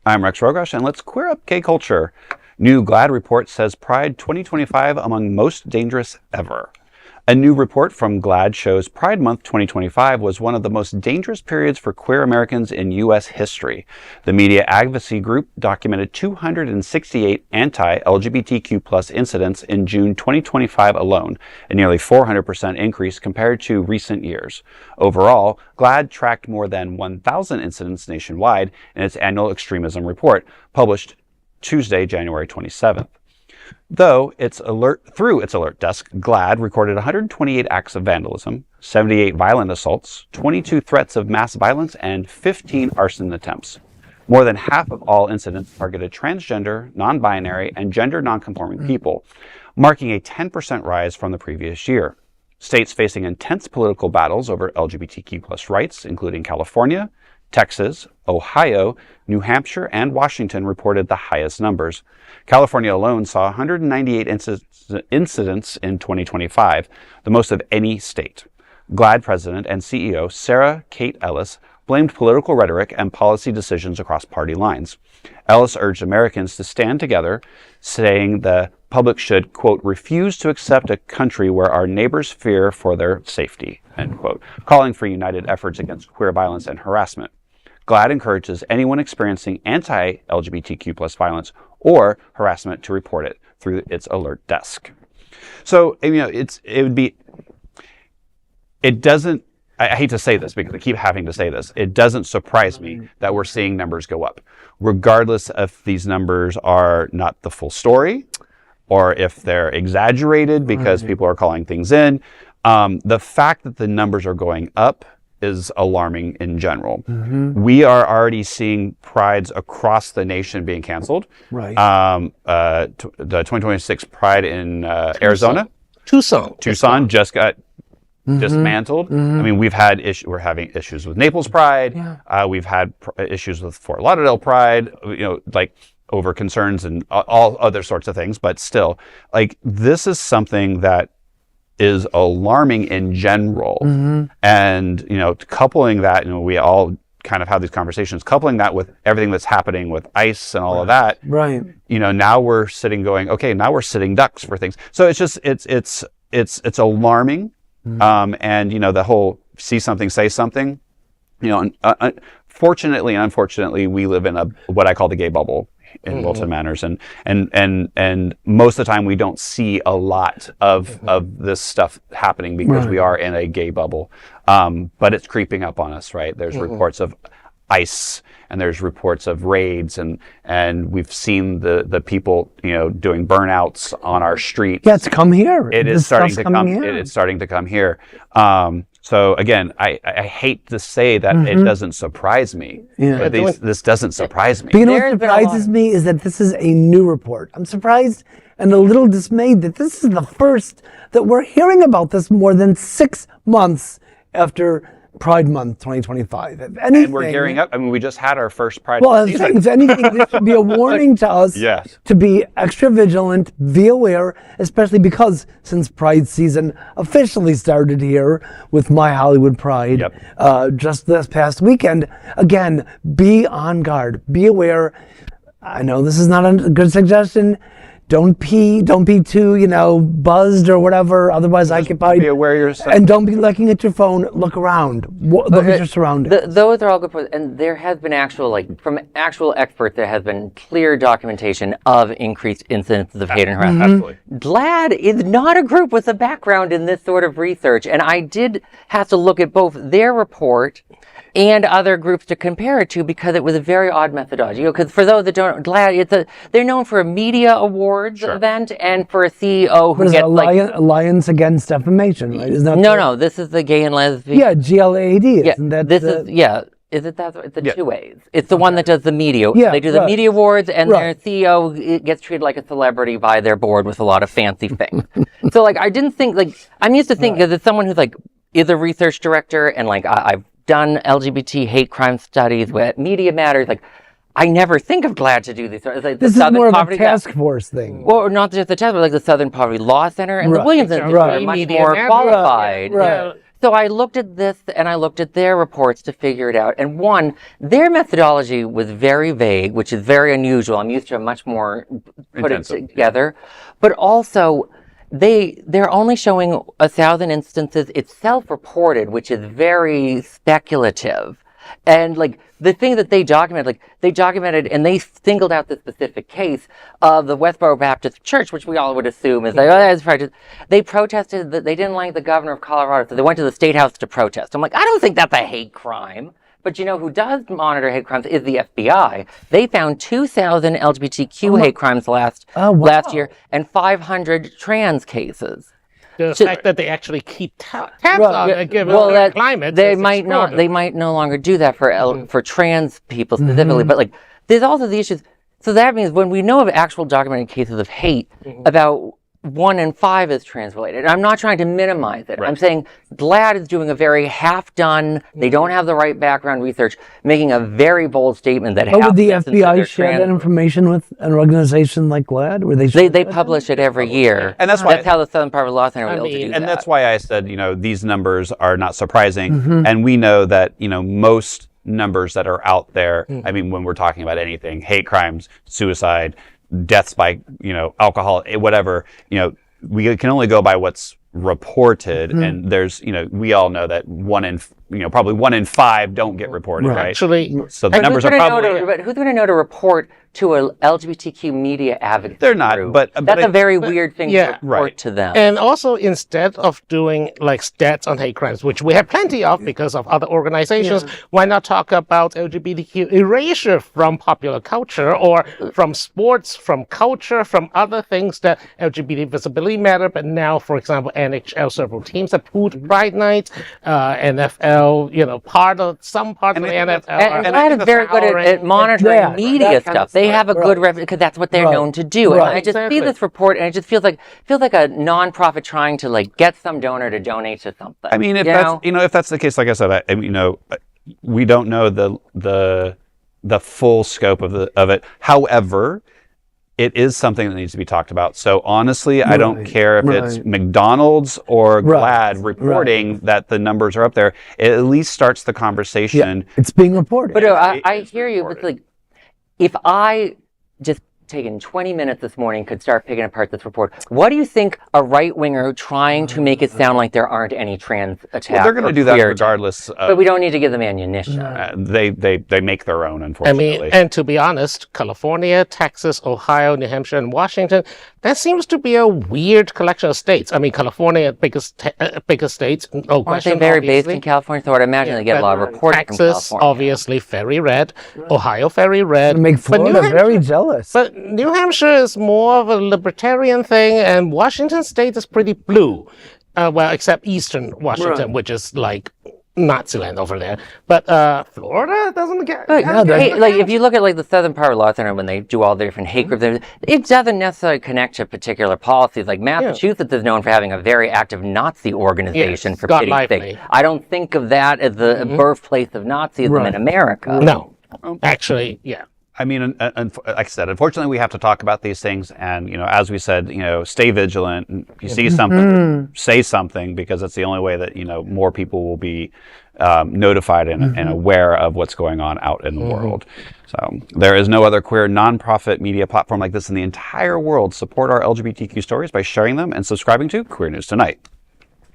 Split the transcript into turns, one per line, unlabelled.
I'm Rex Rogosh, and let's queer up gay culture. New GLAAD report says Pride 2025 among most dangerous ever. A new report from GLAAD shows Pride Month 2025 was one of the most dangerous periods for queer Americans in U.S. history. The media advocacy group documented 268 anti-LGBTQ+ incidents in June 2025 alone, a nearly 400% increase compared to recent years. Overall, GLAAD tracked more than 1,000 incidents nationwide in its annual extremism report, published Tuesday, January 27th. Through its alert desk, GLAAD recorded 128 acts of vandalism, 78 violent assaults, 22 threats of mass violence, and 15 arson attempts. More than half of all incidents targeted transgender, non-binary, and gender non-conforming people, marking a 10% rise from the previous year. States facing intense political battles over LGBTQ+ rights, including California, Texas, Ohio, New Hampshire, and Washington reported the highest numbers. California alone saw 198 incidents in 2025, the most of any state. GLAAD President and CEO Sarah Kate Ellis blamed political rhetoric and policy decisions across party lines. Ellis urged Americans to stand together, saying the public should, quote, refuse to accept a country where our neighbors fear for their safety, end quote, calling for united efforts against queer violence and harassment. GLAAD encourages anyone experiencing anti-LGBTQ+ violence or harassment to report it through its alert desk. So, I hate to say this because I keep having to say this, it doesn't surprise me that we're seeing numbers go up, regardless if these numbers are not the full story or if they're exaggerated because people are calling things in. The fact that the numbers are going up is alarming in general. We are already seeing prides across the nation being canceled. Right. The 2026 Pride in Arizona. Tucson just got dismantled. I mean, we're having issues with Naples Pride. Yeah. We've had issues with Fort Lauderdale Pride, over concerns and all other sorts of things. But still, this is something that is alarming in general. And, coupling that, we all kind of have these conversations, coupling that with everything that's happening with ICE and all of that. Right. Now we're sitting now we're sitting ducks for things. So it's just, it's alarming. And, the whole see something, say something, fortunately and unfortunately, we live in what I call the gay bubble in Wilton Manors, and most of the time we don't see a lot of this stuff happening because we are in a gay bubble, but it's creeping up on us, right? There's reports of ICE and there's reports of raids, and we've seen the people doing burnouts on our streets.
Yeah, it's come here.
It's starting to come here. So again, I hate to say that it doesn't surprise me. Yeah. This doesn't surprise me.
But what surprises me is that this is a new report. I'm surprised and a little dismayed that this is the first that we're hearing about this more than 6 months after Pride Month 2025.
And we're gearing up. I mean, we just had our first Pride
season. If anything, this should be a warning to us to be extra vigilant, be aware, especially because since Pride season officially started here with My Hollywood Pride just this past weekend, again, be on guard, be aware. I know this is not a good suggestion. Don't be too, buzzed or whatever, otherwise occupied.
Be aware yourself.
And don't be looking at your phone. Look around. Look at your surroundings.
Those are all good points. And there has been from actual experts, there has been clear documentation of increased incidences of hate and harassment.
Absolutely.
GLAAD is not a group with a background in this sort of research. And I did have to look at both their report and other groups to compare it to because it was a very odd methodology. Because for those that don't, GLAAD, they're known for a media awards event and for a CEO who gets
Alliance Against Defamation, right? Isn't that
no, this is the gay and lesbian.
Yeah, GLAAD.
Yeah,
isn't that
Is it that? It's the two ways. It's the one that does the media. Yeah, they do the media awards, and their CEO gets treated like a celebrity by their board with a lot of fancy things. So, I didn't think, I'm used to thinking as someone who's, is a research director, and, I've done LGBT hate crime studies with Media Matters, I never think of GLAAD to do these.
This is more of a task force thing.
Well, not just the task force, but the Southern Poverty Law Center and the Williams Institute are much more qualified So I looked at this and I looked at their reports to figure it out. And one, their methodology was very vague, which is very unusual. I'm used to a much more put it together. But also, they're only showing 1,000 instances. It's self-reported, which is very speculative. And like the thing that they documented and they singled out the specific case of the Westboro Baptist Church, which we all would assume is like, oh, that's practice. They protested that they didn't like the governor of Colorado, so they went to the state house to protest. I'm like, I don't think that's a hate crime. But you know who does monitor hate crimes is the FBI. They found 2,000 LGBTQ hate crimes last year and 500 trans cases.
The fact that they actually keep tabs on it, given the climate,
they might no longer do that for trans people specifically. But like, there's also the issues. So that means when we know of actual documented cases of hate, about 1 in 5 is trans-related. I'm not trying to minimize it. Right. I'm saying GLAAD is doing a very half-done, they don't have the right background research, making a very bold statement that
would the FBI share that information with an organization like GLAAD?
They publish it every year. And that's how the Southern Poverty Law Center was able to do that.
And that's why I said, these numbers are not surprising. And we know that, most numbers that are out there, I mean, when we're talking about anything, hate crimes, suicide, deaths by, alcohol, whatever, we can only go by what's reported. And there's, we all know that probably 1 in 5 don't get reported, right?
Actually,
so the numbers are probably...
But who's going to know to report to a LGBTQ media advocacy
They're not,
group?
but
that's a very weird thing to report to them.
And also, instead of doing like stats on hate crimes, which we have plenty of because of other organizations, why not talk about LGBTQ erasure from popular culture or from sports, from culture, from other things that LGBT visibility matter? But now, for example, NHL several teams have pulled Pride Night, NFL, part of the NFL.
And GLAAD is very good at monitoring media stuff. They have a good reputation because that's what they're known to do. And I just see this report, and it just feels like a nonprofit trying to like get some donor to donate to something.
I mean, if that's the case, like I said, we don't know the full scope of it. However, it is something that needs to be talked about. So honestly, I don't care if it's McDonald's or GLAAD reporting that the numbers are up there. It at least starts the conversation.
Yeah, it's being reported.
But I hear you. But like, if I just taken 20 minutes this morning could start picking apart this report, what do you think a right-winger trying to make it sound like there aren't any trans attacks? Well,
they're going to do that regardless.
But we don't need to give them ammunition.
They make their own, unfortunately.
And to be honest, California, Texas, Ohio, New Hampshire, and Washington, that seems to be a weird collection of states. I mean, California, biggest states.
Aren't they very based in California? So I'd imagine they get a lot of reporting from California.
Texas, obviously, very red. Ohio, very red.
Make Florida very jealous.
But New Hampshire is more of a libertarian thing, and Washington State is pretty blue. Well, except Eastern Washington, which is like Nazi land over there. But Florida doesn't get...
if you look at like the Southern Poverty Law Center, when they do all the different hate groups, it doesn't necessarily connect to particular policies. Like Massachusetts is known for having a very active Nazi organization, for pity's sake. I don't think of that as the birthplace of Nazism in America.
No, actually,
I mean, like I said, unfortunately, we have to talk about these things. And, as we said, stay vigilant. If you see something, say something, because it's the only way that, more people will be notified and aware of what's going on out in the world. So there is no other queer nonprofit media platform like this in the entire world. Support our LGBTQ stories by sharing them and subscribing to Queer News Tonight.